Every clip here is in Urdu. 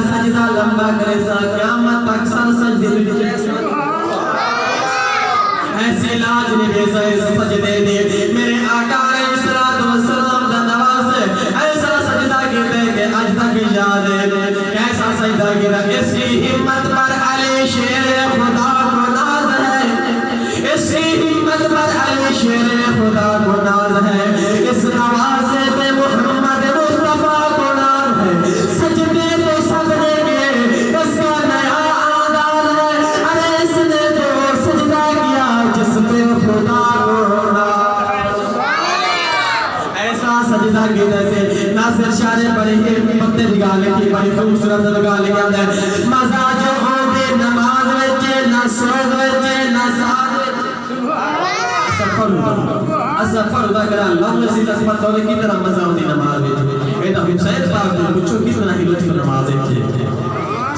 سجدہ لمبا کرے سا قیامت تک سر سجدے میں جیسا ایسے لاج نے بھیسا اس سجدے دے میرے آقا علیہ السلام دا نواز ایسا سجدہ کہتے کہ آج تک یاد ہے کیسا سجدہ کہتا اس کی ہمت پر علی شیر خدا کو ناز ہے اس کی ہمت پر علی شیر خدا کو ناز ہے اس نوازے پہ محمد مصطفیٰ کو ناز ہے سجدے تو سجدے کے اس کا نیا آنداز ہے ارے اس نے تو سجدہ کیا جس پہ خدا کو ناز ایسا سجدہ کہتے سے ناصر شارے بڑے ہی پتے نگالے کی بڑی خوبصورت نگالے کے اندر مزاج ہوتے نماز وچے نہ سوز وچے نہ ساز اصفر دا کرا لنگ سیدھا سپت ہونے کی طرح مزہ ہوتی نماز وچے ایتا حسین پاک نے پوچھو کتنا ہی لطف نماز وچے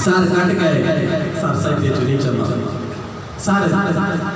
سار کٹ گئے سار سجدے جو نہیں چلا سارے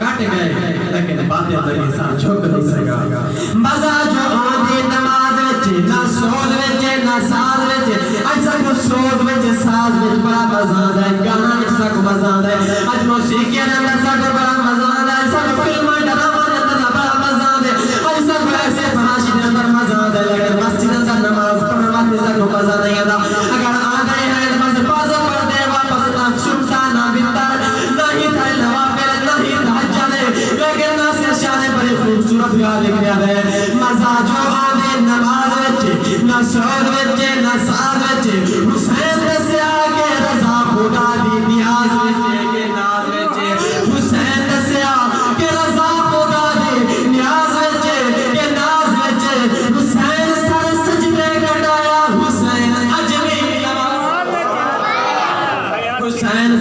کٹ گئے لیکن باتیں لگی سار جھوک نہیں سکا مزہ جو ہوتی نماز وچے نہ سوز وچے نہ ساز وچے ایسا کو سوز وچے ساز وچ بڑا مزہ ہے گانا ایسا کو مزہ ہے اج موسیقی اندر ایسا کو بڑا مزہ ہے ایسا کو فلم ڈرامہ اندر بڑا مزہ ہے ایسا کو ایسے فحاشی اندر مزہ ہے لیکن مسجد اندر نماز پڑھنے والی ایسا کو مزہ نہیں آتا اگر آ گئے ہیں نماز پاس پڑھتے واپس نہ سنتا نہ بنتا نہیں تھا نوافل نہیں تہجد لیکن ناصر شاہ بڑی خوبصورت گا لکھا ہے مزہ جو آدھے نماز وچے نہ سود وچے نہ ساز وچے حسین دسے آگے رضا خدا دی نیاز وچے کے ناز وچے حسین دسے آگے رضا خدا دی نیاز وچے کے ناز وچے حسین سر سجدے کٹایا حسین اجمی حسین